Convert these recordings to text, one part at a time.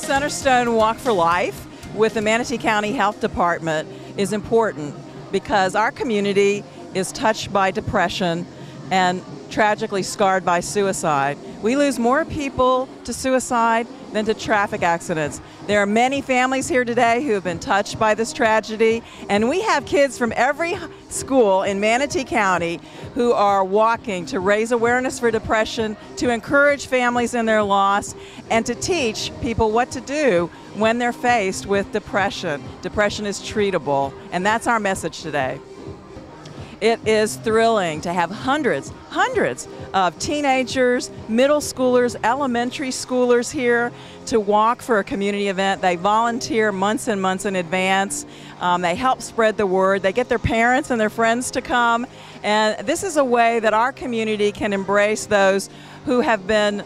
Centerstone Walk for Life with the Manatee County Health Department is important because our community is touched by depression and tragically scarred by suicide. We lose more people to suicide than to traffic accidents. There are many families here today who have been touched by this tragedy, and we have kids from every school in Manatee County who are walking to raise awareness for depression, to encourage families in their loss, and to teach people what to do when they're faced with depression. Depression is treatable, and that's our message today. It is thrilling to have hundreds of teenagers, middle schoolers, elementary schoolers here to walk for a community event. They volunteer months and months in advance. They help spread the word. They get their parents and their friends to come. And this is a way that our community can embrace those who have been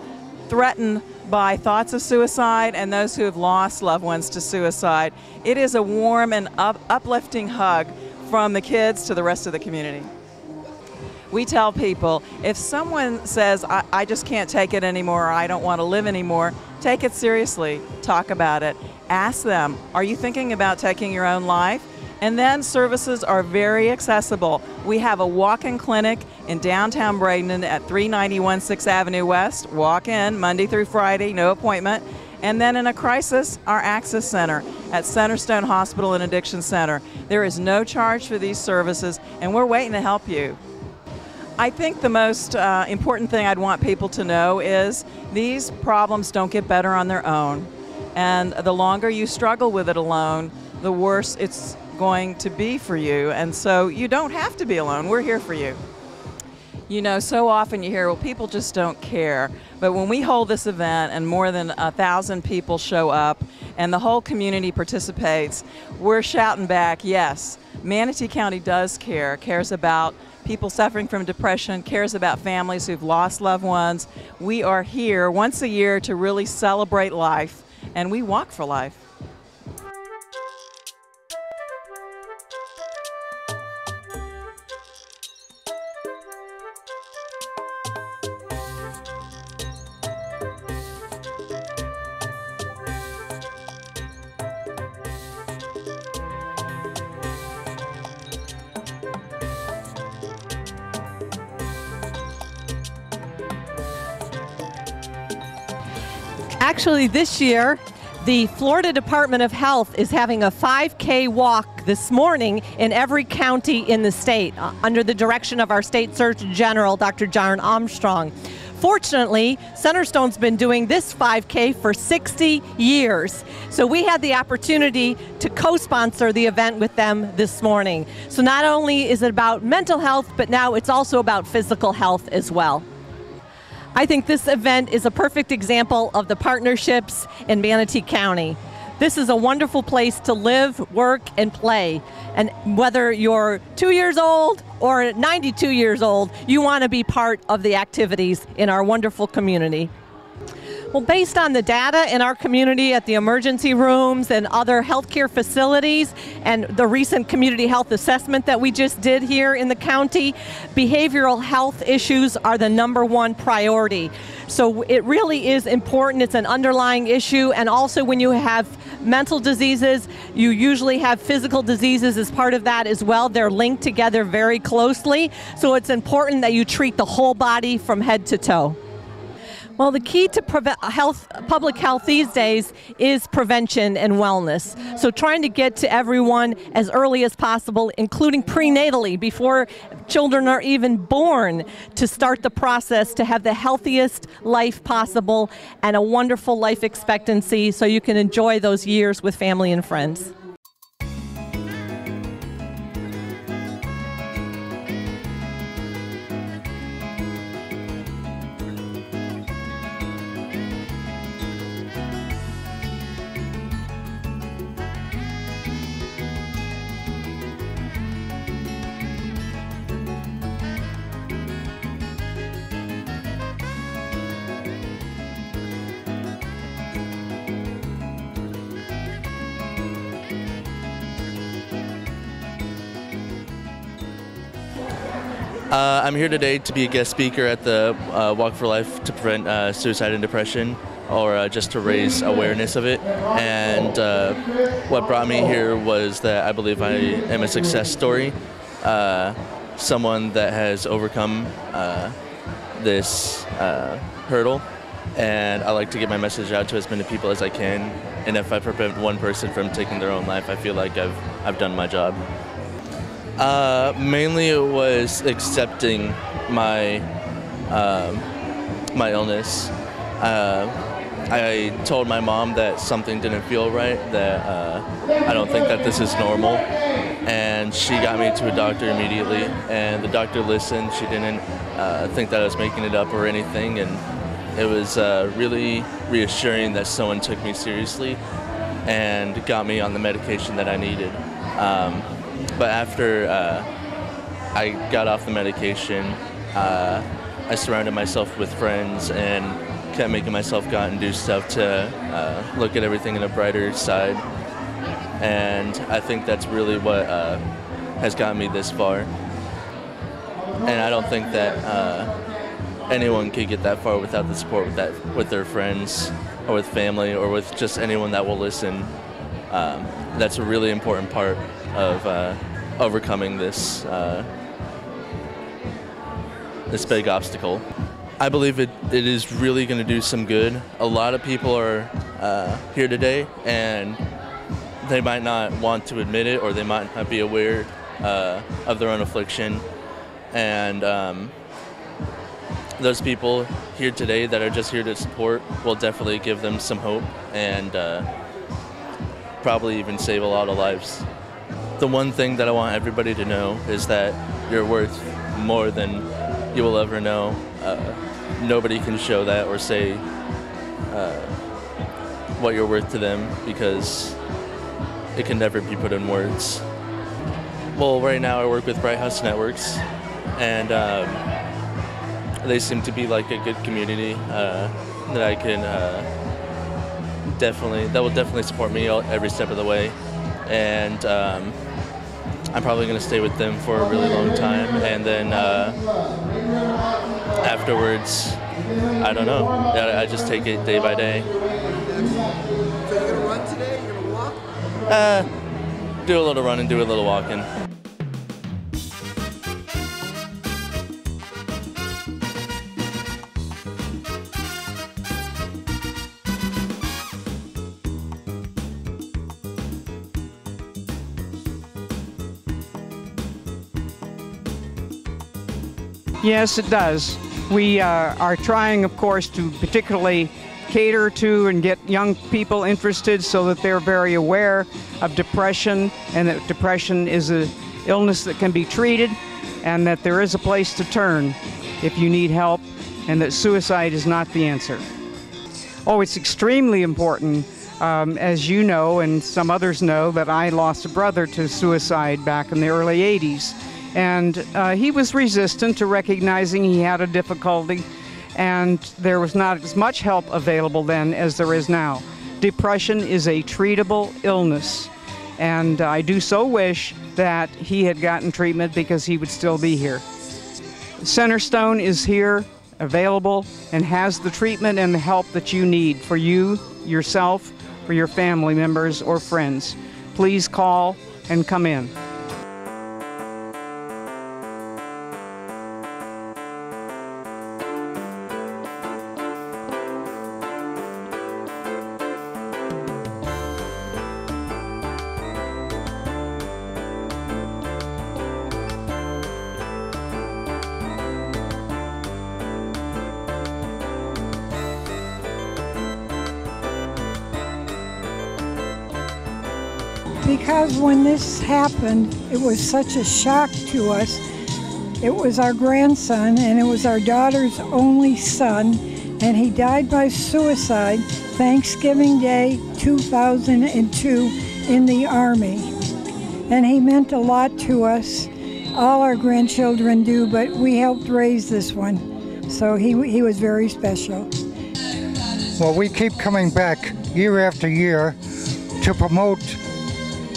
threatened by thoughts of suicide and those who have lost loved ones to suicide. It is a warm and uplifting hug from the kids to the rest of the community. We tell people, if someone says, I just can't take it anymore, or I don't want to live anymore, take it seriously, talk about it. Ask them, are you thinking about taking your own life? And then services are very accessible. We have a walk-in clinic in downtown Bradenton at 391 6th Avenue West. Walk in Monday through Friday, no appointment. And then in a crisis, our Access Center at Centerstone Hospital and Addiction Center. There is no charge for these services, and we're waiting to help you. I think the most important thing I'd want people to know is these problems don't get better on their own. And the longer you struggle with it alone, the worse it's going to be for you. And so you don't have to be alone. We're here for you. You know, so often you hear, well, people just don't care. But when we hold this event and more than 1,000 people show up and the whole community participates, we're shouting back, yes, Manatee County does care, cares about people suffering from depression, cares about families who've lost loved ones. We are here once a year to really celebrate life, and we walk for life. Actually, this year, the Florida Department of Health is having a 5K walk this morning in every county in the state under the direction of our State Surgeon General, Dr. John Armstrong. Fortunately, Centerstone's been doing this 5K for 60 years. So we had the opportunity to co-sponsor the event with them this morning. So not only is it about mental health, but now it's also about physical health as well. I think this event is a perfect example of the partnerships in Manatee County. This is a wonderful place to live, work, and play. And whether you're 2 years old or 92 years old, you want to be part of the activities in our wonderful community. Well, based on the data in our community at the emergency rooms and other healthcare facilities and the recent community health assessment that we just did here in the county, behavioral health issues are the #1 priority. So it really is important. It's an underlying issue, and also when you have mental diseases, you usually have physical diseases as part of that as well. They're linked together very closely, so it's important that you treat the whole body from head to toe. Well, the key to public health these days is prevention and wellness. So trying to get to everyone as early as possible, including prenatally, before children are even born, to start the process to have the healthiest life possible and a wonderful life expectancy so you can enjoy those years with family and friends. I'm here today to be a guest speaker at the Walk for Life to prevent suicide and depression. or just to raise awareness of it. And what brought me here was that I believe I am a success story, someone that has overcome this hurdle, and I like to get my message out to as many people as I can. And if I prevent one person from taking their own life, I feel like I've done my job. Mainly it was accepting my my illness. I told my mom that something didn't feel right, that I don't think that this is normal, and she got me to a doctor immediately, and the doctor listened. She didn't think that I was making it up or anything, and it was really reassuring that someone took me seriously and got me on the medication that I needed. But after I got off the medication, I surrounded myself with friends and kept making myself go out and do stuff to look at everything in a brighter side. And I think that's really what has gotten me this far. And I don't think that anyone could get that far without the support with their friends or with family or with just anyone that will listen. That's a really important part of overcoming this this big obstacle. I believe it is really going to do some good. A lot of people are here today, and they might not want to admit it, or they might not be aware of their own affliction. And those people here today that are just here to support will definitely give them some hope and probably even save a lot of lives. The one thing that I want everybody to know is that you're worth more than you will ever know. Nobody can show that or say what you're worth to them, because it can never be put in words. Well, right now I work with Bright House Networks, and they seem to be like a good community that I can that will definitely support me every step of the way. And I'm probably going to stay with them for a really long time, and then afterwards, I don't know. I just take it day by day. So you're going to run today? You're going to walk? Do a little running, do a little walking. Yes, it does. We are trying, of course, to particularly cater to and get young people interested so that they're very aware of depression, and that depression is an illness that can be treated, and that there is a place to turn if you need help, and that suicide is not the answer. Oh, it's extremely important. As you know, and some others know, that I lost a brother to suicide back in the early 80s. And he was resistant to recognizing he had a difficulty, and there was not as much help available then as there is now. Depression is a treatable illness, and I do so wish that he had gotten treatment, because he would still be here. Centerstone is here, available, and has the treatment and the help that you need for you, yourself, for your family members or friends. Please call and come in. Because when this happened, it was such a shock to us. It was our grandson, and it was our daughter's only son, and he died by suicide Thanksgiving Day 2002 in the Army. And he meant a lot to us. All our grandchildren do, but we helped raise this one. So he was very special. Well, we keep coming back year after year to promote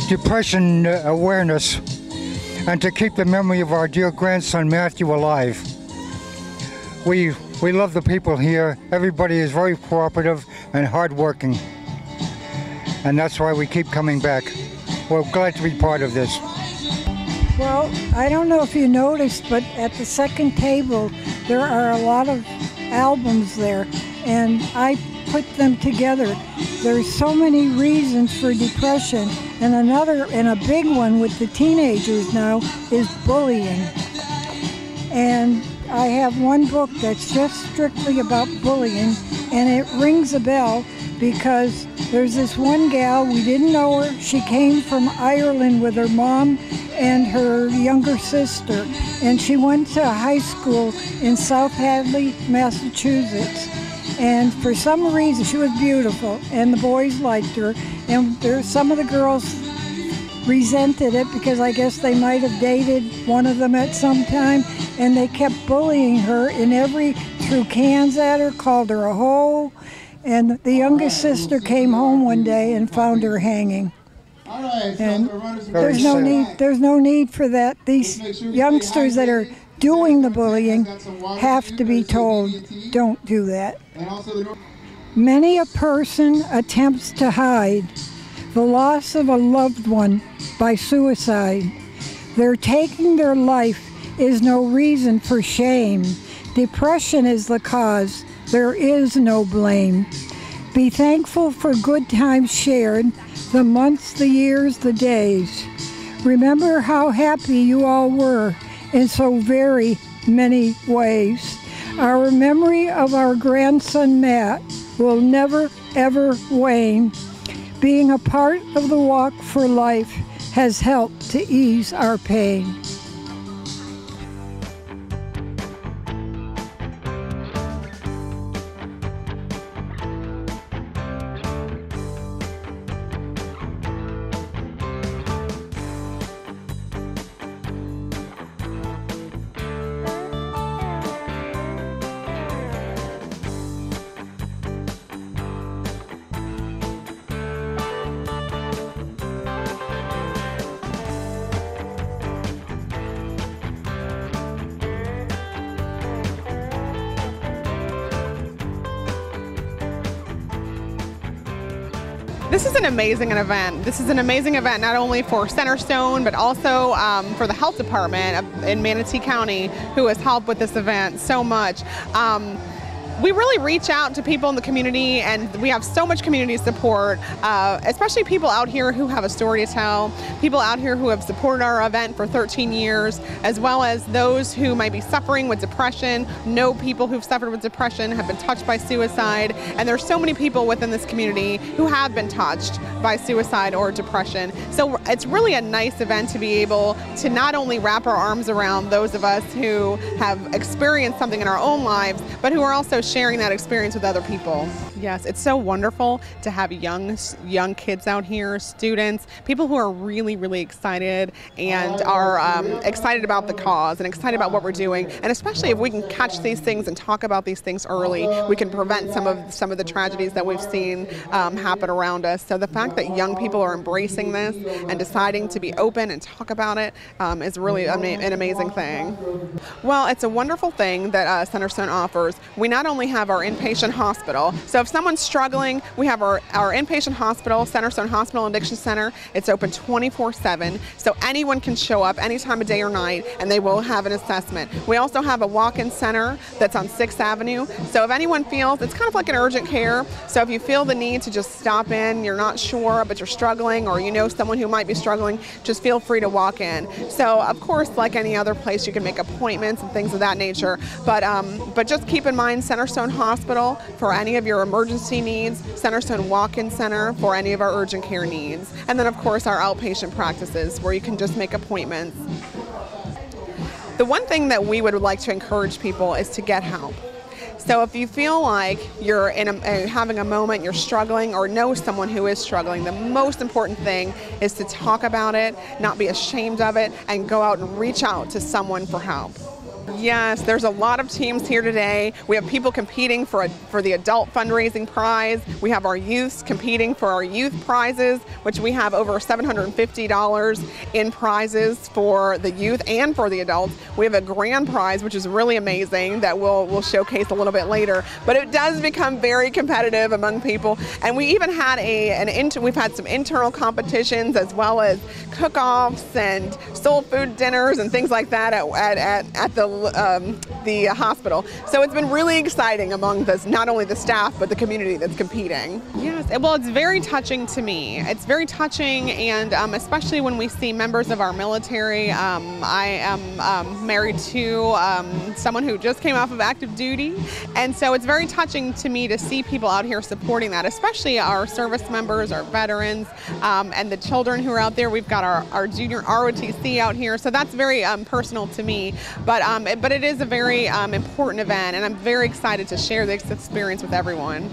depression awareness and to keep the memory of our dear grandson Matthew alive. We love the people here. Everybody is very cooperative, and hardworking. And that's why we keep coming back. We're glad to be part of this. Well, I don't know if you noticed, but at the second table, there are a lot of albums there, and I put them together. There's so many reasons for depression, and a big one with the teenagers now is bullying. And I have one book that's just strictly about bullying, and it rings a bell because there's this one gal, we didn't know her. She came from Ireland with her mom and her younger sister, and she went to high school in South Hadley, Massachusetts. And for some reason, she was beautiful, and the boys liked her. And some of the girls resented it because I guess they might have dated one of them at some time, and they kept bullying her threw cans at her, called her a hoe. And the youngest sister came home one day and found her hanging. And there's no need for that. These youngsters that are doing the bullying have to be told, don't do that. Many a person attempts to hide the loss of a loved one by suicide. Their taking their life is no reason for shame. Depression is the cause. There is no blame. Be thankful for good times shared, the months, the years, the days. Remember how happy you all were in so very many ways. Our memory of our grandson Matt will never, ever wane. Being a part of the Walk for Life has helped to ease our pain. This is an amazing event. This is an amazing event not only for Centerstone, but also for the health department in Manatee County, who has helped with this event so much. We really reach out to people in the community, and we have so much community support, especially people out here who have a story to tell, people out here who have supported our event for 13 years, as well as those who might be suffering with depression, know people who've suffered with depression, have been touched by suicide, and there's so many people within this community who have been touched by suicide or depression. So it's really a nice event to be able to not only wrap our arms around those of us who have experienced something in our own lives, but who are also sharing that experience with other people. Yes, it's so wonderful to have young kids out here, students, people who are really, really excited and are excited about the cause and excited about what we're doing. And especially if we can catch these things and talk about these things early, we can prevent some of the tragedies that we've seen happen around us. So the fact that young people are embracing this and deciding to be open and talk about it is really an amazing thing. Well, it's a wonderful thing that Centerstone offers. We not only have our inpatient hospital, so if someone's struggling, we have our inpatient hospital, Centerstone Hospital and Addiction Center. It's open 24/7, so anyone can show up any time of day or night, and they will have an assessment. We also have a walk-in center that's on 6th Avenue, so if anyone feels, it's kind of like an urgent care, so if you feel the need to just stop in, you're not sure, but you're struggling, or you know someone who might be struggling, just feel free to walk in. So, of course, like any other place, you can make appointments and things of that nature, but just keep in mind Centerstone Hospital for any of your emergency needs, Centerstone Walk-in Center for any of our urgent care needs, and then of course our outpatient practices where you can just make appointments. The one thing that we would like to encourage people is to get help. So if you feel like you're having a moment, you're struggling, or know someone who is struggling, the most important thing is to talk about it, not be ashamed of it, and go out and reach out to someone for help. Yes, there's a lot of teams here today. We have people competing for the adult fundraising prize. We have our youths competing for our youth prizes, which we have over $750 in prizes for the youth and for the adults. We have a grand prize, which is really amazing, that we'll showcase a little bit later. But it does become very competitive among people, and we even had we've had some internal competitions as well as cook-offs and soul food dinners and things like that at the hospital. So it's been really exciting among not only the staff but the community that's competing. Yes, well, it's very touching to me. It's very touching, and especially when we see members of our military. I am married to someone who just came off of active duty, and so it's very touching to me to see people out here supporting that, especially our service members, our veterans, and the children who are out there. We've got our junior ROTC out here, so that's very personal to me. But it is a very important event, and I'm very excited to share this experience with everyone.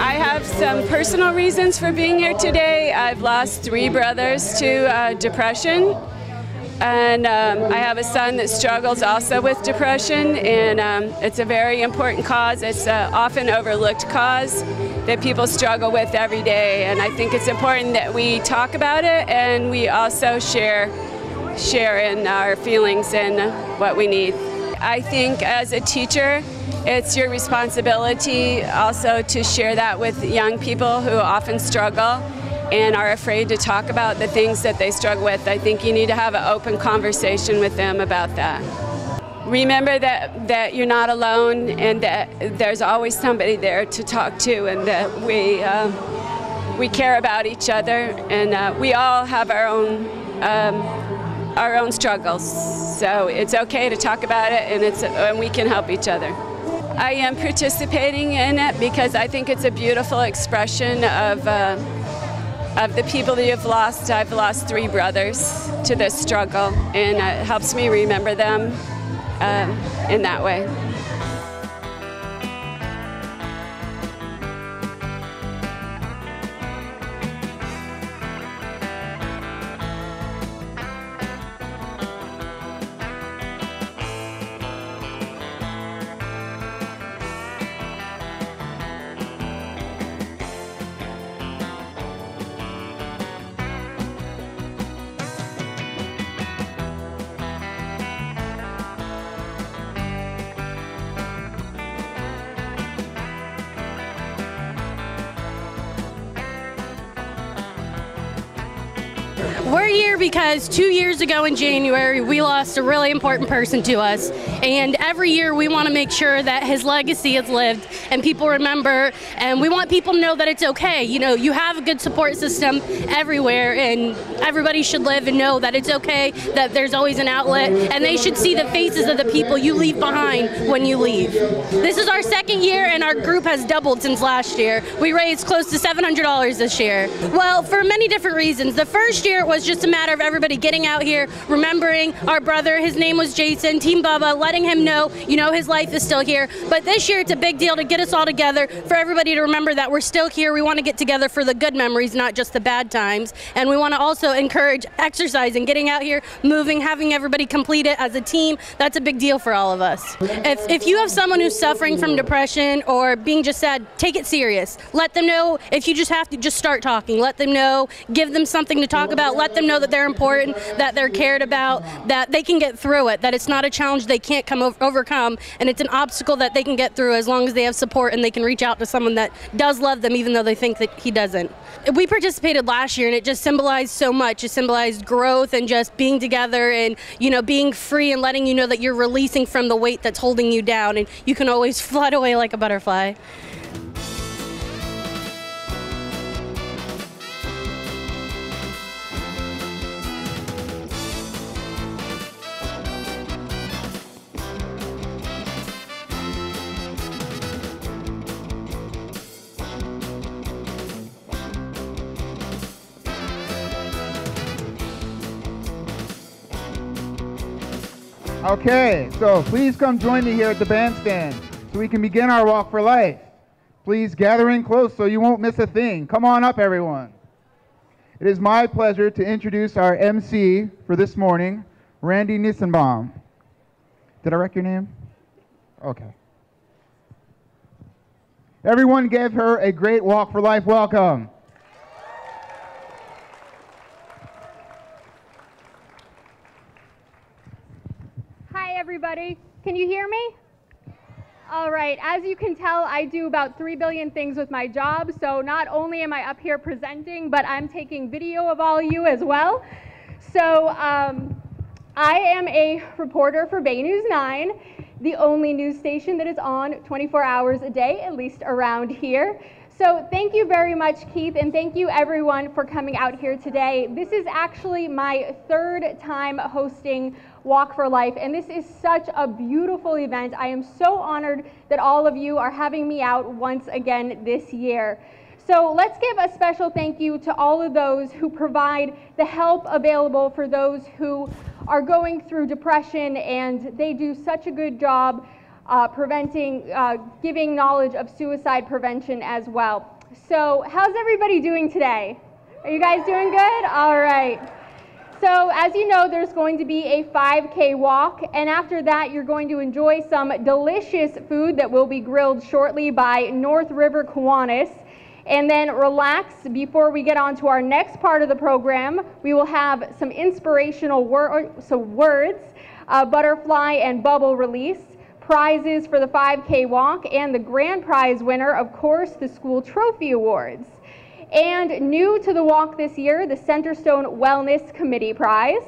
I have some personal reasons for being here today. I've lost 3 brothers to depression, and I have a son that struggles also with depression, and it's a very important cause. It's an often overlooked cause that people struggle with every day, and I think it's important that we talk about it and we also share in our feelings and what we need. I think as a teacher, it's your responsibility also to share that with young people who often struggle and are afraid to talk about the things that they struggle with. I think you need to have an open conversation with them about that. Remember that you're not alone, and that there's always somebody there to talk to, and that we care about each other, and we all have our own struggles. So it's okay to talk about it, and we can help each other. I am participating in it because I think it's a beautiful expression of the people that you've lost. I've lost 3 brothers to this struggle, and it helps me remember them in that way. We're here because 2 years ago in January, we lost a really important person to us. And every year we want to make sure that his legacy is lived and people remember, and we want people to know that it's okay. You know, you have a good support system everywhere, and everybody should live and know that it's okay, that there's always an outlet, and they should see the faces of the people you leave behind when you leave. This is our 2nd year, and our group has doubled since last year. We raised close to $700 this year. Well, for many different reasons. The first year was just a matter of everybody getting out here, remembering our brother. His name was Jason, Team Bubba, letting him know, you know, his life is still here. But this year it's a big deal to get us all together, for everybody to remember that we're still here. We want to get together for the good memories, not just the bad times. And we want to also encourage exercising, getting out here, moving, having everybody complete it as a team. That's a big deal for all of us. If you have someone who's suffering from depression or being just sad, take it serious. Let them know. If you just have to, just start talking. Let them know. Give them something to talk about. Let let them know that they're important, that they're cared about, that they can get through it, that it's not a challenge they can't overcome, and it's an obstacle that they can get through as long as they have support and they can reach out to someone that does love them even though they think that he doesn't. We participated last year and it just symbolized so much. It symbolized growth and just being together and, you know, being free and letting you know that you're releasing from the weight that's holding you down and you can always float away like a butterfly. Okay, so please come join me here at the bandstand so we can begin our walk for life. Please gather in close so you won't miss a thing. Come on up, everyone. It is my pleasure to introduce our MC for this morning, Randy Nissenbaum. Did I wreck your name? Okay. Everyone give her a great walk for life welcome. Hi everybody, can you hear me? All right, as you can tell, I do about 3 billion things with my job, so not only am I up here presenting, but I'm taking video of all you as well. So I am a reporter for Bay News 9, the only news station that is on 24 hours a day, at least around here. So thank you very much, Keith, and thank you everyone for coming out here today. This is actually my 3rd time hosting Walk for Life, and this is such a beautiful event. I am so honored that all of you are having me out once again this year. So let's give a special thank you to all of those who provide the help available for those who are going through depression, and they do such a good job giving knowledge of suicide prevention as well. So how's everybody doing today? Are you guys doing good? All right. So as you know, there's going to be a 5K walk, and after that you're going to enjoy some delicious food that will be grilled shortly by North River Kiwanis. And then relax before we get on to our next part of the program. We will have some inspirational words, butterfly and bubble release, prizes for the 5K walk, and the grand prize winner, of course, the school trophy awards. And new to the walk this year, the Centerstone Wellness Committee prize.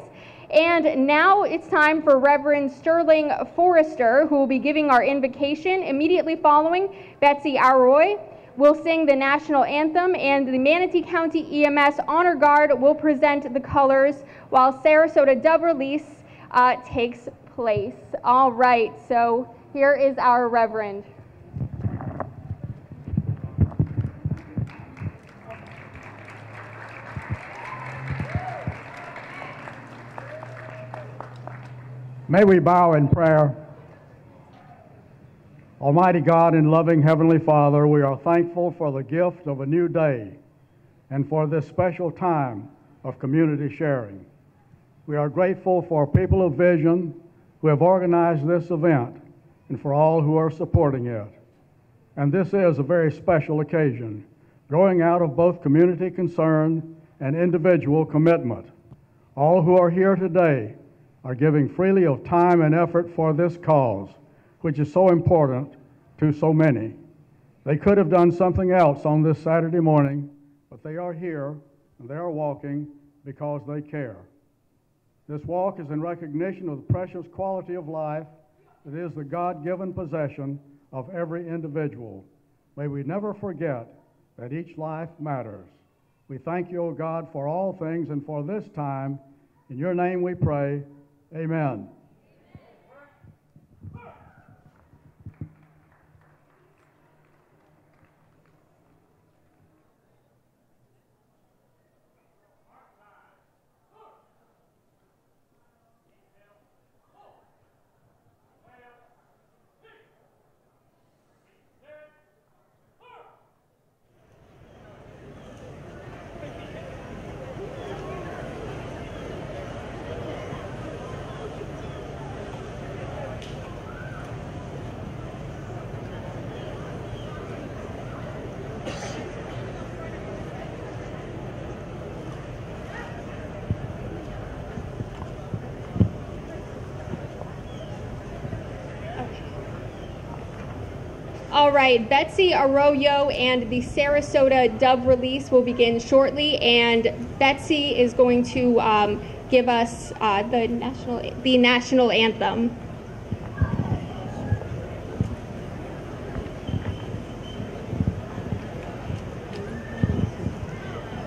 And now it's time for Reverend Sterling Forrester, who will be giving our invocation. Immediately following, Betsy Arroy will sing the national anthem, and the Manatee County EMS Honor Guard will present the colors while Sarasota Dove Release takes place. All right, so here is our Reverend. May we bow in prayer. Almighty God and loving Heavenly Father, we are thankful for the gift of a new day and for this special time of community sharing. We are grateful for people of vision who have organized this event and for all who are supporting it. And this is a very special occasion, growing out of both community concern and individual commitment. All who are here today are giving freely of time and effort for this cause, which is so important to so many. They could have done something else on this Saturday morning, but they are here and they are walking because they care. This walk is in recognition of the precious quality of life that is the God-given possession of every individual. May we never forget that each life matters. We thank you, O God, for all things and for this time. In your name we pray. Amen. All right, Betsy Arroyo and the Sarasota Dove release will begin shortly, and Betsy is going to give us the national anthem.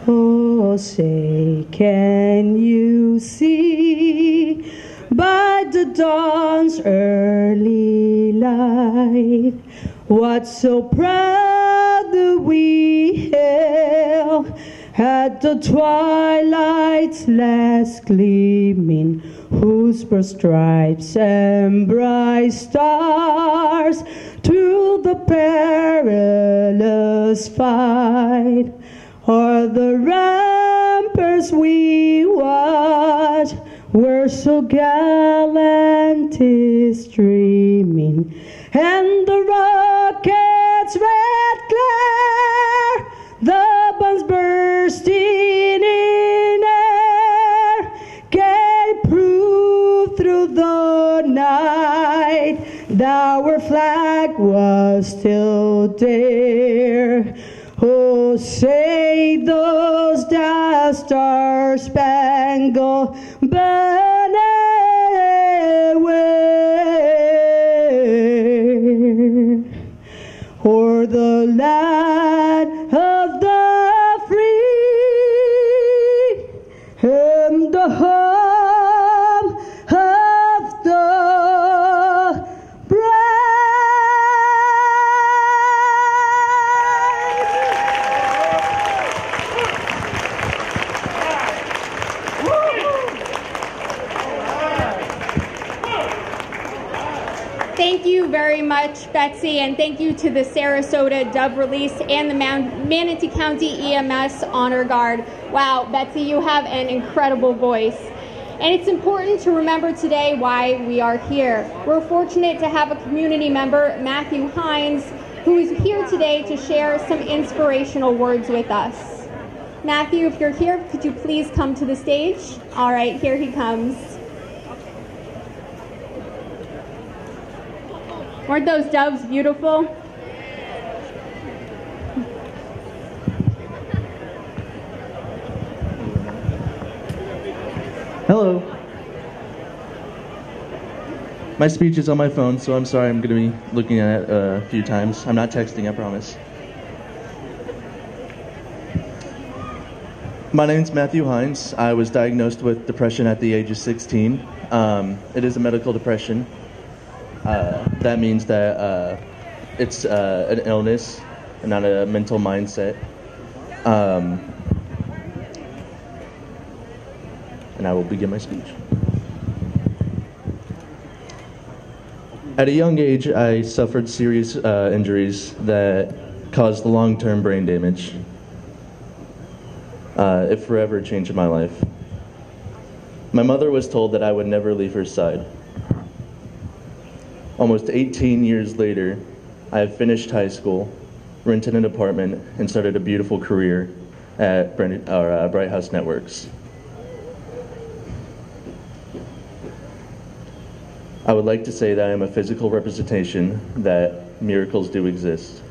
Oh, say, can you see by the dawn's early light what so proud we hailed at the twilight's last gleaming, whose broad stripes and bright stars through the perilous fight o'er the ramparts we watch, were so gallant streaming, and the rocket's red glare, the bombs bursting in air, gave proof through the night that our flag was still there. Oh, say those that star-spangled banner wave o'er the land of the free and the home of the brave. Thank you very much, Betsy, and thank you to the Sarasota Dove release and the Manatee County EMS Honor Guard. Wow, Betsy, you have an incredible voice. And it's important to remember today why we are here. We're fortunate to have a community member, Matthew Hines, who is here today to share some inspirational words with us. Matthew, if you're here, could you please come to the stage? All right, here he comes. Weren't those doves beautiful? Hello. My speech is on my phone, so I'm sorry I'm going to be looking at it a few times. I'm not texting, I promise. My name's Matthew Hines. I was diagnosed with depression at the age of 16. It is a medical depression. That means that it's an illness and not a mental mindset. And I will begin my speech. At a young age, I suffered serious injuries that caused long-term brain damage. It forever changed my life. My mother was told that I would never leave her side. Almost 18 years later, I have finished high school, rented an apartment, and started a beautiful career at Bright House Networks. I would like to say that I am a physical representation that miracles do exist.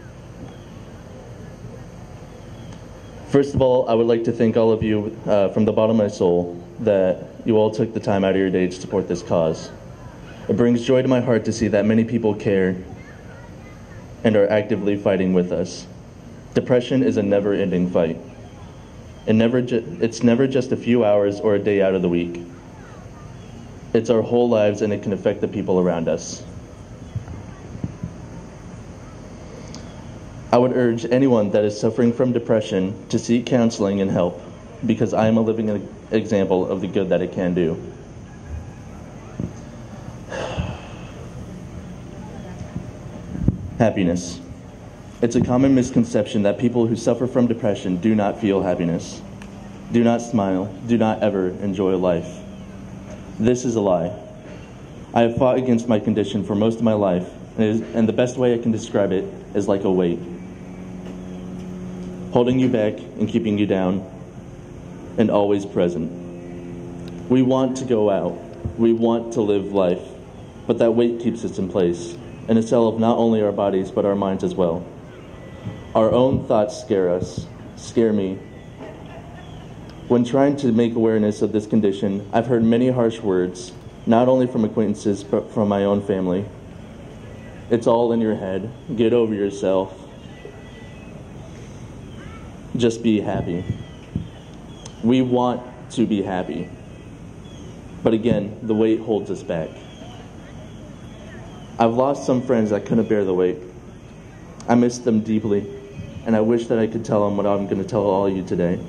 First of all, I would like to thank all of you from the bottom of my soul that you all took the time out of your day to support this cause. It brings joy to my heart to see that many people care and are actively fighting with us. Depression is a never-ending fight. It's never just a few hours or a day out of the week. It's our whole lives, and it can affect the people around us. I would urge anyone that is suffering from depression to seek counseling and help, because I am a living example of the good that it can do. Happiness. It's a common misconception that people who suffer from depression do not feel happiness, do not smile, do not ever enjoy life. This is a lie. I have fought against my condition for most of my life, and the best way I can describe it is like a weight, holding you back and keeping you down, and always present. We want to go out. We want to live life, but that weight keeps us in place. in a cell of not only our bodies, but our minds as well. Our own thoughts scare us, scare me. When trying to make awareness of this condition, I've heard many harsh words, not only from acquaintances, but from my own family. It's all in your head. Get over yourself. Just be happy. We want to be happy. But again, the weight holds us back. I've lost some friends that couldn't bear the weight. I miss them deeply, and I wish that I could tell them what I'm going to tell all of you today.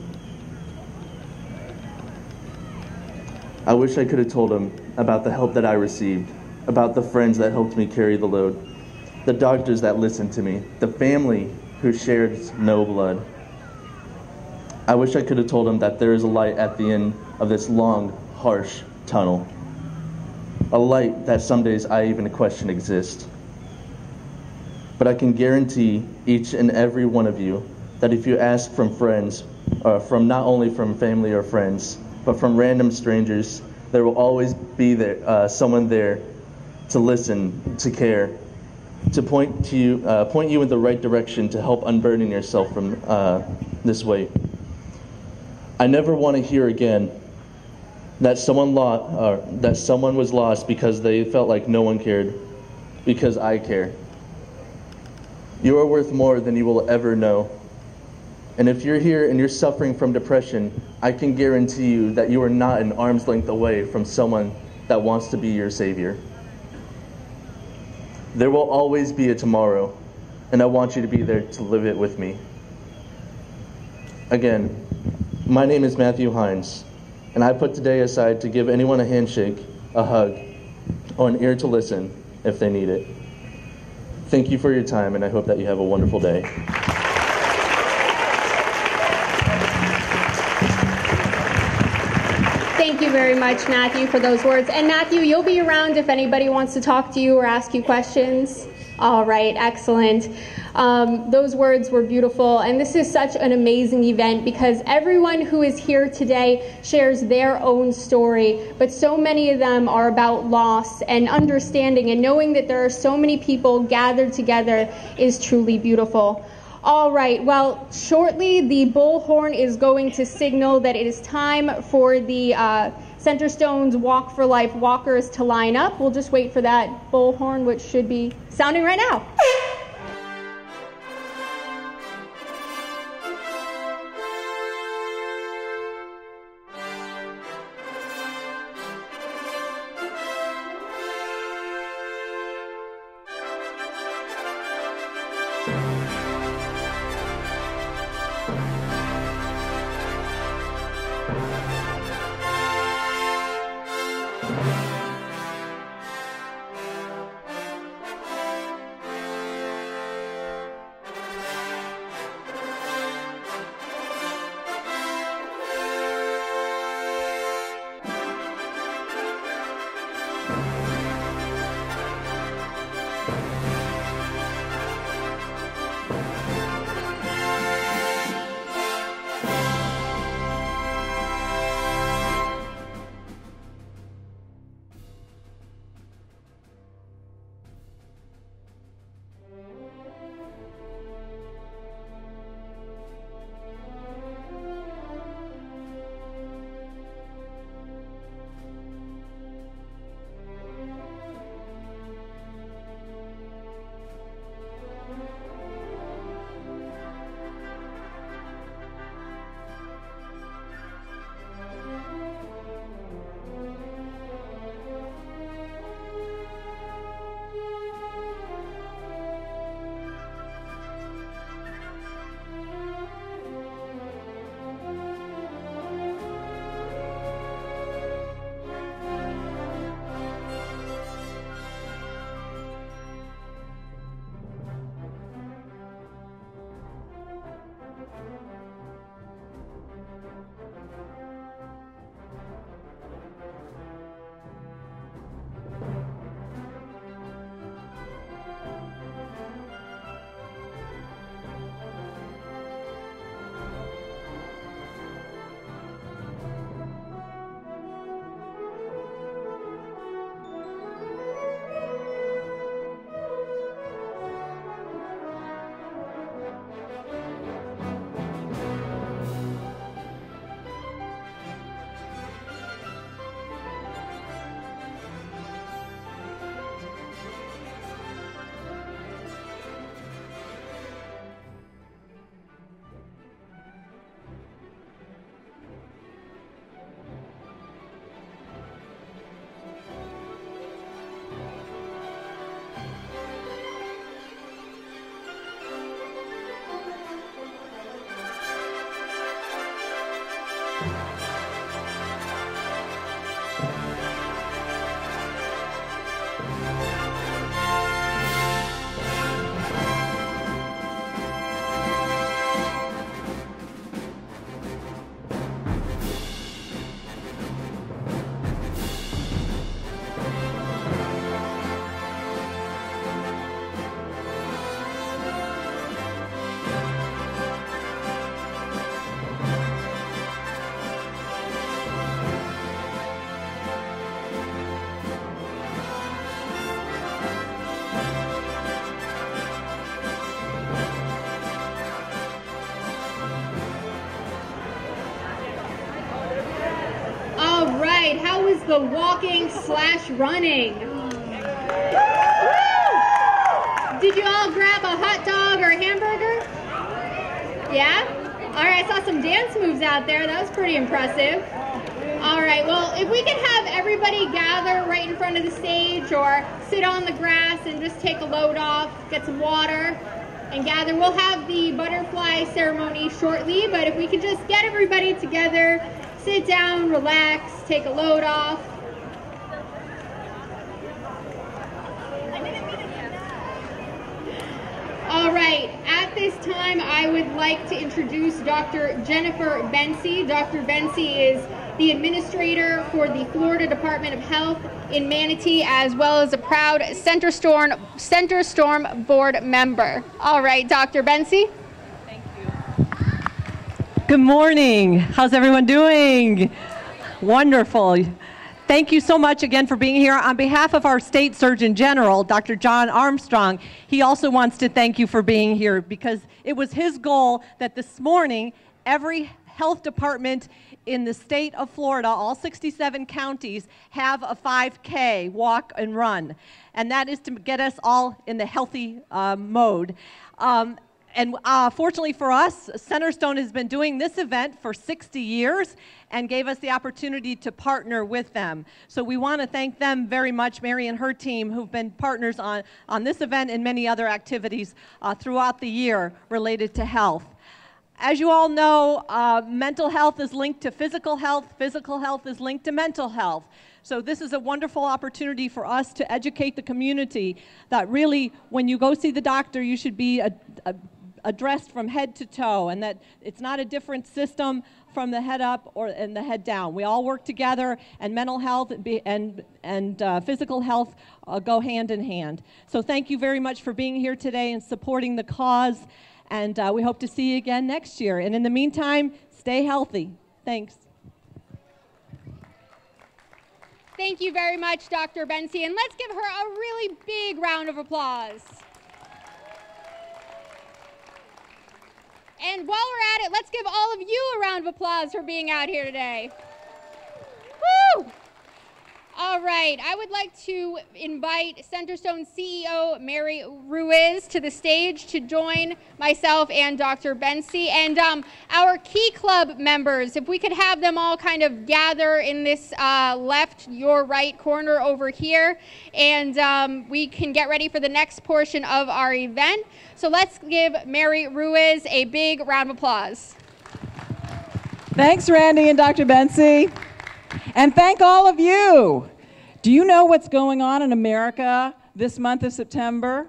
I wish I could have told them about the help that I received, about the friends that helped me carry the load, the doctors that listened to me, the family who shared no blood. I wish I could have told them that there is a light at the end of this long, harsh tunnel. A light that some days I even question exists. But I can guarantee each and every one of you that if you ask from friends, from not only from family or friends, but from random strangers, there will always be someone there to listen, to care, to point you in the right direction to help unburden yourself from this weight. I never want to hear again that someone was lost because they felt like no one cared, because I care. You are worth more than you will ever know. And if you're here and you're suffering from depression, I can guarantee you that you are not an arm's length away from someone that wants to be your savior. There will always be a tomorrow, and I want you to be there to live it with me. Again, my name is Matthew Hines, and I put today aside to give anyone a handshake, a hug, or an ear to listen if they need it. Thank you for your time, and I hope that you have a wonderful day. Thank you very much, Matthew, for those words. And Matthew, you'll be around if anybody wants to talk to you or ask you questions. All right, excellent. Those words were beautiful, and this is such an amazing event because everyone who is here today shares their own story, but so many of them are about loss and understanding, and knowing that there are so many people gathered together is truly beautiful. All right, well, shortly the bullhorn is going to signal that it is time for the Centerstone's Walk for Life walkers to line up. We'll just wait for that bullhorn, which should be sounding right now. the walking/running. Did you all grab a hot dog or a hamburger? Yeah? All right, I saw some dance moves out there. That was pretty impressive. All right, well, if we can have everybody gather right in front of the stage or sit on the grass and just take a load off, get some water, and gather. We'll have the butterfly ceremony shortly, but if we could just get everybody together, sit down, relax, take a load off. All right, at this time, I would like to introduce Dr. Jennifer Bensi. Dr. Bensi is the administrator for the Florida Department of Health in Manatee, as well as a proud Centerstone board member. All right, Dr. Bensi. Good morning. How's everyone doing? Wonderful. Thank you so much again for being here. On behalf of our State Surgeon General, Dr. John Armstrong, he also wants to thank you for being here because it was his goal that this morning every health department in the state of Florida, all 67 counties, have a 5K walk and run. And that is to get us all in the healthy mode. And fortunately for us, Centerstone has been doing this event for 60 years and gave us the opportunity to partner with them. So we want to thank them very much, Mary and her team, who've been partners on this event and many other activities throughout the year related to health. As you all know, mental health is linked to physical health is linked to mental health. So this is a wonderful opportunity for us to educate the community that really, when you go see the doctor, you should be addressed from head to toe, and that it's not a different system from the head up and the head down. We all work together, and mental health and physical health go hand in hand. So thank you very much for being here today and supporting the cause, and we hope to see you again next year. And in the meantime, stay healthy. Thanks. Thank you very much, Dr. Bensi, and let's give her a really big round of applause. And while we're at it, let's give all of you a round of applause for being out here today. Woo! All right, I would like to invite Centerstone CEO Mary Ruiz to the stage to join myself and Dr. Bensi. And our Key Club members, if we could have them all kind of gather in this left, your right corner over here, and we can get ready for the next portion of our event. So let's give Mary Ruiz a big round of applause. Thanks, Randy and Dr. Bensi. And thank all of you. Do you know what's going on in America this month of September?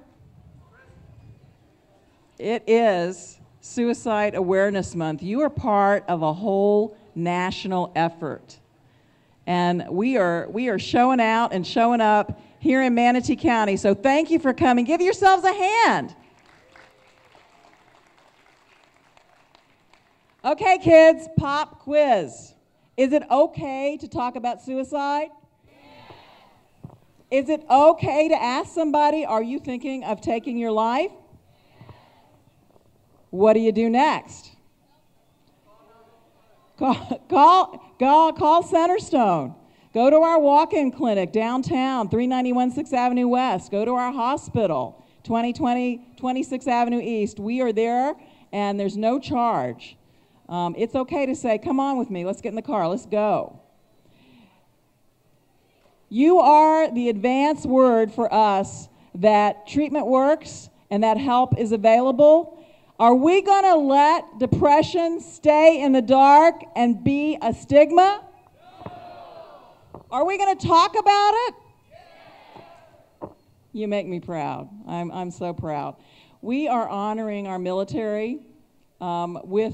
It is Suicide Awareness Month. You are part of a whole national effort. And we are showing out and showing up here in Manatee County. So thank you for coming. Give yourselves a hand. Okay, kids, pop quiz. Is it okay to talk about suicide? Is it okay to ask somebody, are you thinking of taking your life? What do you do next? Call Centerstone. Go to our walk-in clinic downtown, 391 6th Avenue West. Go to our hospital, 2020 26th Avenue East. We are there, and there's no charge. It's okay to say, come on with me, let's get in the car, let's go. You are the advance word for us that treatment works and that help is available. Are we going to let depression stay in the dark and be a stigma? Are we going to talk about it? You make me proud. I'm so proud. We are honoring our military with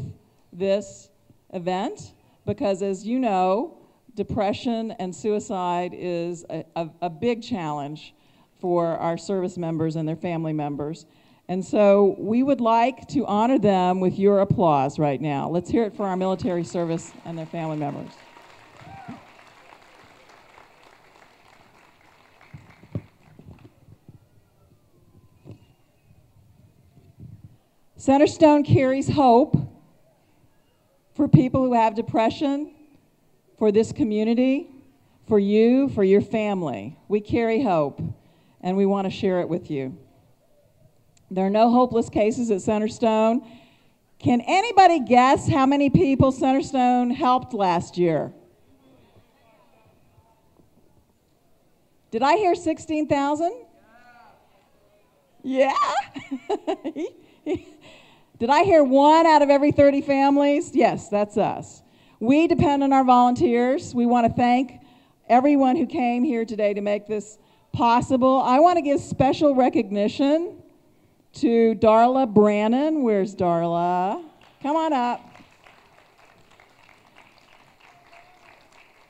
this event because, as you know, depression and suicide is a big challenge for our service members and their family members. And so we would like to honor them with your applause right now. Let's hear it for our military service and their family members. Centerstone carries hope for people who have depression, for this community, for you, for your family. We carry hope, and we want to share it with you. There are no hopeless cases at Centerstone. Can anybody guess how many people Centerstone helped last year? Did I hear 16,000? Yeah. Did I hear 1 out of every 30 families? Yes, that's us. We depend on our volunteers. We want to thank everyone who came here today to make this possible. I want to give special recognition to Darla Brannon. Where's Darla? Come on up.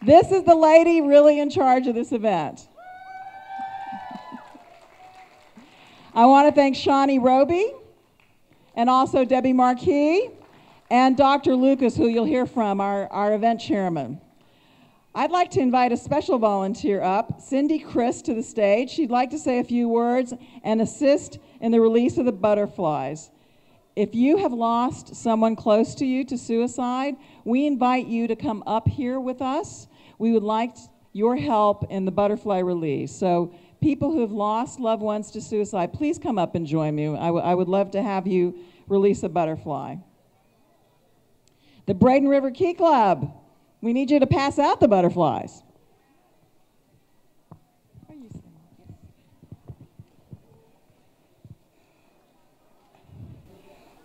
This is the lady really in charge of this event. I want to thank Shawnee Roby and also Debbie Marquis and Dr. Lucas, who you'll hear from, our event chairman. I'd like to invite a special volunteer up, Cindy Chris, to the stage. She'd like to say a few words and assist in the release of the butterflies. If you have lost someone close to you to suicide, we invite you to come up here with us. We would like your help in the butterfly release. So people who have lost loved ones to suicide, please come up and join me. I would love to have you release a butterfly. The Braden River Key Club, we need you to pass out the butterflies.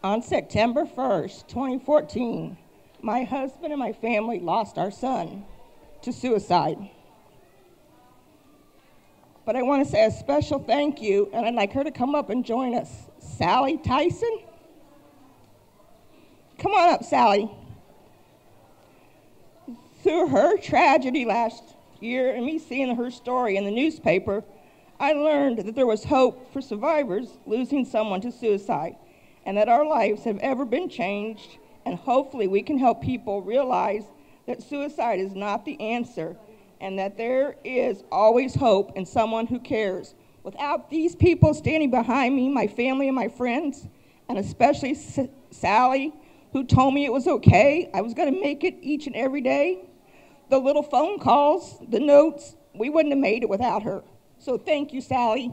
On September 1st, 2014, my husband and my family lost our son to suicide. But I want to say a special thank you, and I'd like her to come up and join us. Sally Tyson? Come on up, Sally. Through her tragedy last year and me seeing her story in the newspaper, I learned that there was hope for survivors losing someone to suicide, and that our lives have ever been changed, and hopefully we can help people realize that suicide is not the answer, and that there is always hope in someone who cares. Without these people standing behind me, my family and my friends, and especially Sally, who told me it was okay, I was going to make it each and every day, the little phone calls, the notes, we wouldn't have made it without her. So thank you, Sally.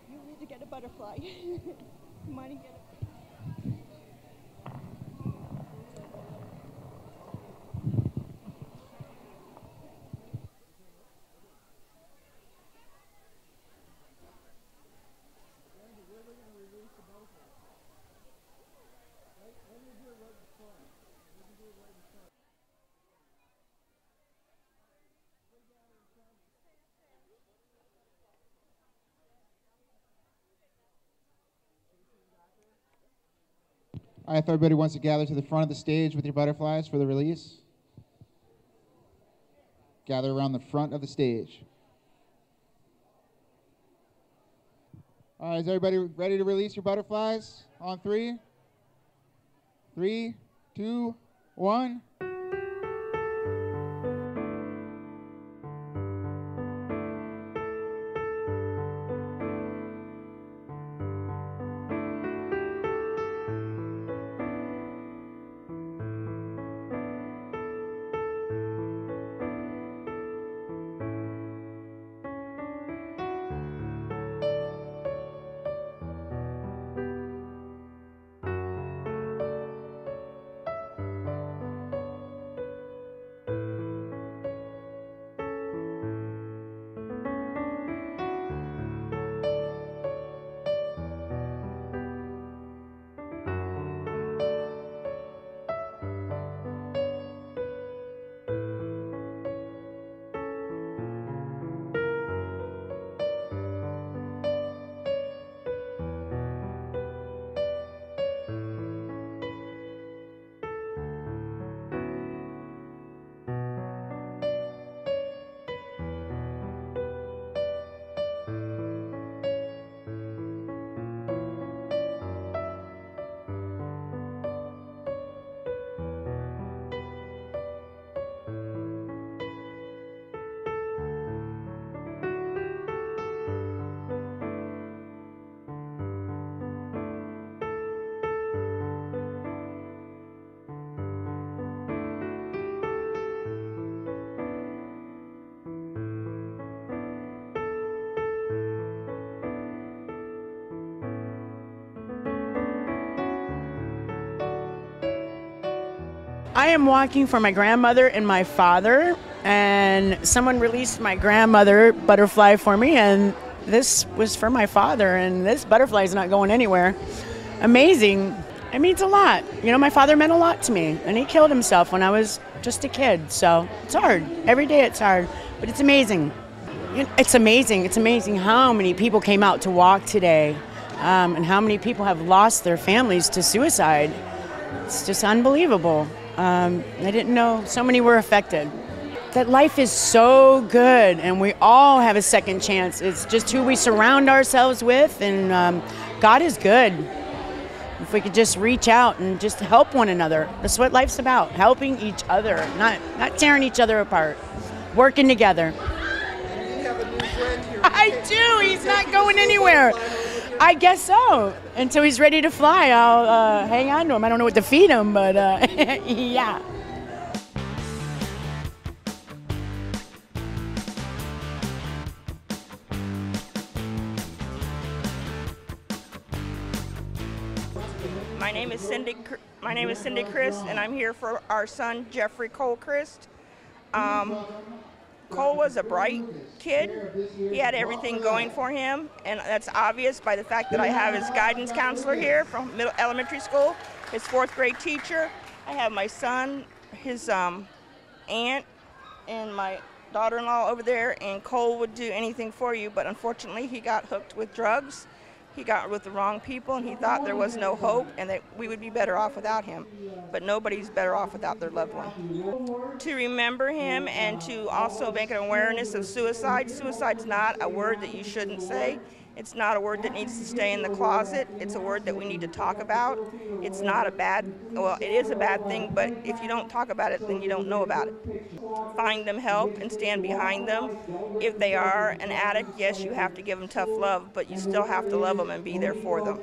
You need to get a butterfly. You might get it. All right, if everybody wants to gather to the front of the stage with your butterflies for the release. Gather around the front of the stage. All right, is everybody ready to release your butterflies? On 3? 3, 2, 1. I am walking for my grandmother and my father, and someone released my grandmother butterfly for me, and this was for my father, and this butterfly is not going anywhere. Amazing. It means a lot. You know, my father meant a lot to me, and he killed himself when I was just a kid, so it's hard. Every day it's hard, but it's amazing. It's amazing. It's amazing how many people came out to walk today, and how many people have lost their families to suicide. It's just unbelievable. I didn't know so many were affected. That life is so good, and we all have a second chance. It's just who we surround ourselves with, and God is good. If we could just reach out and just help one another. That's what life's about, helping each other, not tearing each other apart, working together. I do. He's not going anywhere. I guess so. Until he's ready to fly, I'll hang on to him. I don't know what to feed him, but yeah. My name is Cindy Christ, and I'm here for our son Jeffrey Cole Christ. Cole was a bright kid. He had everything going for him, and that's obvious by the fact that I have his guidance counselor here from elementary school, his 4th grade teacher. I have my son, his aunt, and my daughter-in-law over there, and Cole would do anything for you, but unfortunately he got hooked with drugs. He got with the wrong people, and he thought there was no hope and that we would be better off without him. But nobody's better off without their loved one. To remember him and to also make an awareness of suicide. Suicide's not a word that you shouldn't say. It's not a word that needs to stay in the closet. It's a word that we need to talk about. It's not a bad, well, it is a bad thing, but if you don't talk about it, then you don't know about it. Find them help and stand behind them. If they are an addict, yes, you have to give them tough love, but you still have to love them and be there for them.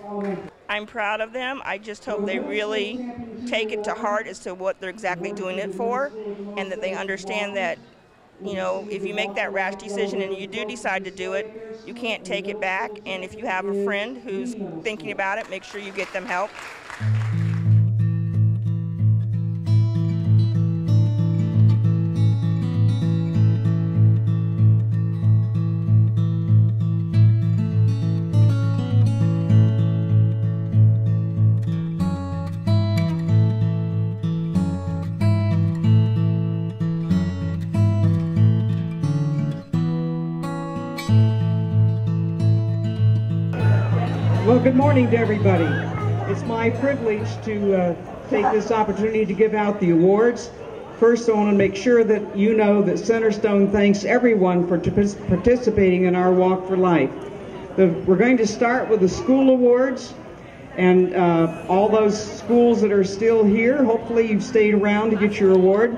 I'm proud of them. I just hope they really take it to heart as to what they're exactly doing it for, and that they understand that, you know, if you make that rash decision and you do decide to do it, you can't take it back. And if you have a friend who's thinking about it, make sure you get them help. Well, good morning to everybody. It's my privilege to take this opportunity to give out the awards. First, I want to make sure that you know that Centerstone thanks everyone for participating in our Walk for Life. We're going to start with the school awards, and all those schools that are still here, hopefully you've stayed around to get your award.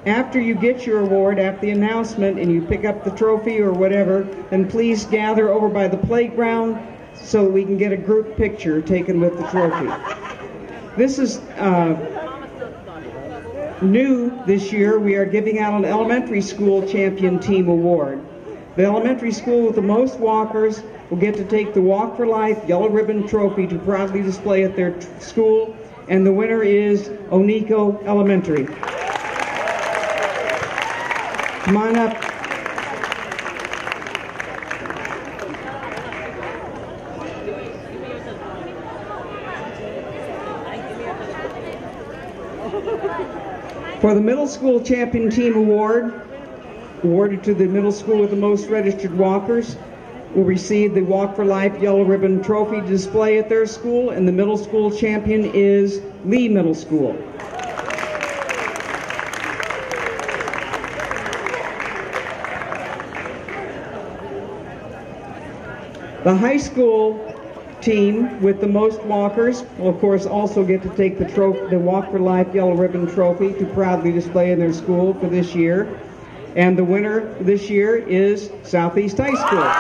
After you get your award, after the announcement, and you pick up the trophy or whatever, then please gather over by the playground so we can get a group picture taken with the trophy. This is new this year. We are giving out an elementary school champion team award. The elementary school with the most walkers will get to take the Walk for Life Yellow Ribbon Trophy to proudly display at their school, and the winner is Onico Elementary. Come on up. For the middle school champion team award, awarded to the middle school with the most registered walkers, will receive the Walk for Life Yellow Ribbon Trophy to display at their school, and the middle school champion is Lee Middle School. The high school team with the most walkers will of course also get to take the Walk for Life Yellow Ribbon Trophy to proudly display in their school for this year. And the winner this year is Southeast High School.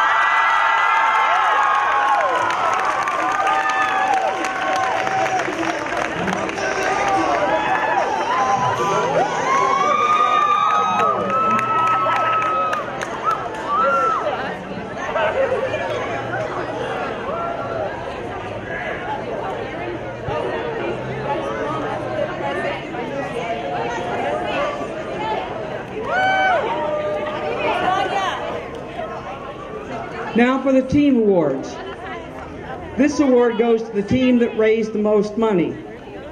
Now for the team awards. This award goes to the team that raised the most money,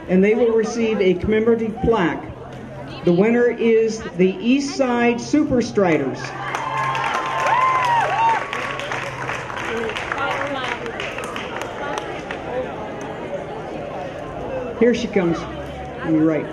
and they will receive a commemorative plaque. The winner is the East Side Super Striders. Here she comes. On your right.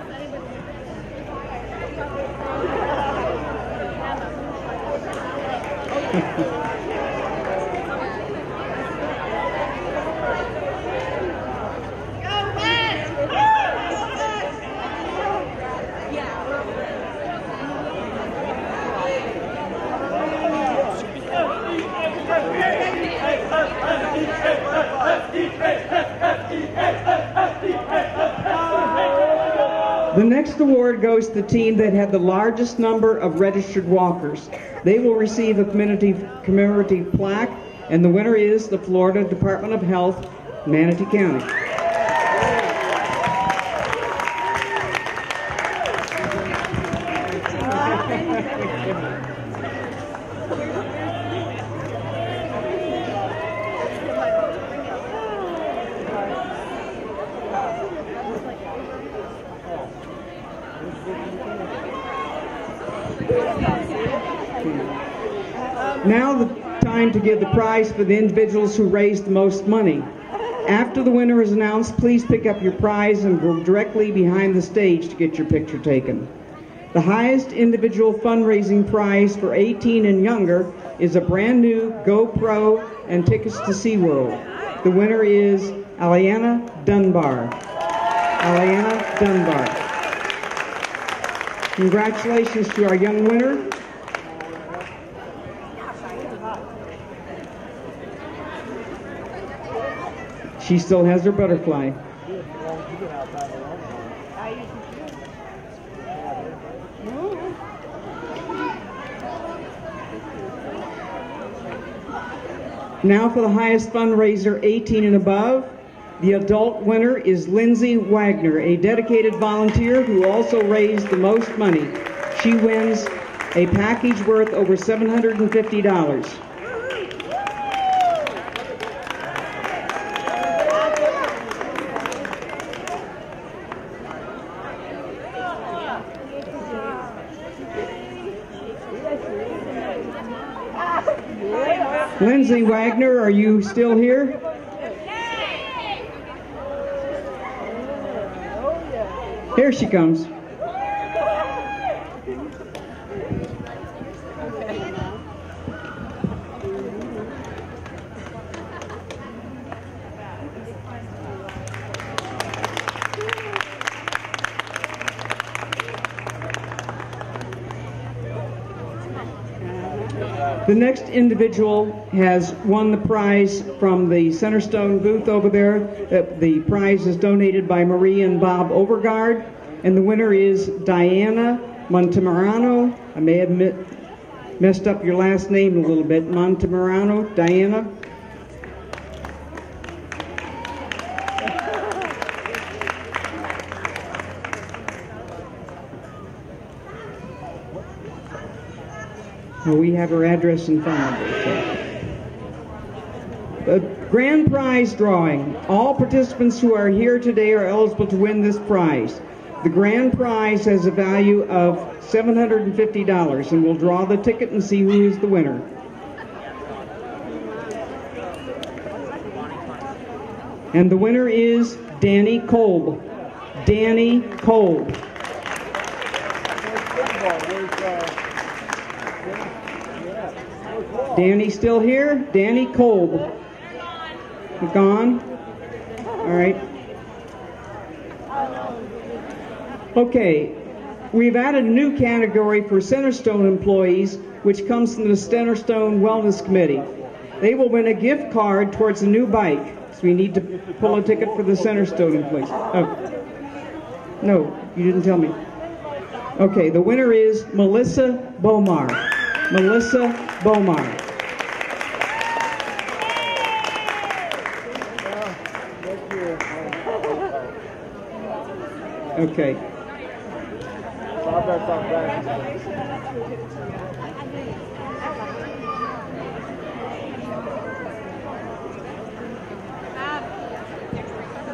The next award goes to the team that had the largest number of registered walkers. They will receive a commemorative plaque, and the winner is the Florida Department of Health, Manatee County. Now the time to give the prize for the individuals who raised the most money. After the winner is announced, please pick up your prize and go directly behind the stage to get your picture taken. The highest individual fundraising prize for 18 and younger is a brand new GoPro and tickets to SeaWorld. The winner is Aliana Dunbar. Aliana Dunbar. Congratulations to our young winner. She still has her butterfly. Now for the highest fundraiser, 18 and above. The adult winner is Lindsay Wagner, a dedicated volunteer who also raised the most money. She wins a package worth over $750. Lindsay Wagner, are you still here? Here she comes. The next individual has won the prize from the Centerstone booth over there. The prize is donated by Marie and Bob Overgaard, and the winner is Diana Montemarano. I may have messed up your last name a little bit. Montemarano, Diana. We have her address and phone number. The grand prize drawing. All participants who are here today are eligible to win this prize. The grand prize has a value of $750, and we'll draw the ticket and see who is the winner. And the winner is Danny Kolb. Danny Kolb. Danny still here? Danny Kolb. Gone? All right. Okay. We've added a new category for Centerstone employees, which comes from the Centerstone Wellness Committee. They will win a gift card towards a new bike. So we need to pull a ticket for the Centerstone employees. Oh. No, you didn't tell me. Okay, the winner is Melissa Bomar. Melissa Bomar. Okay.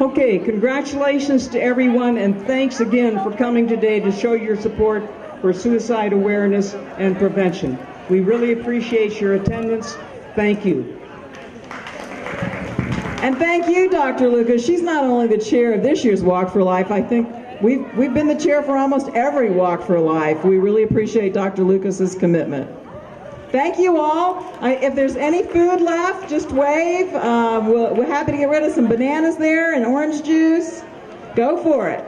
Okay, congratulations to everyone, and thanks again for coming today to show your support for suicide awareness and prevention. We really appreciate your attendance. Thank you. And thank you, Dr. Lucas. She's not only the chair of this year's Walk for Life, I think we've been the chair for almost every Walk for Life. We really appreciate Dr. Lucas's commitment. Thank you all. If there's any food left, just wave. We're happy to get rid of some bananas there and orange juice. Go for it.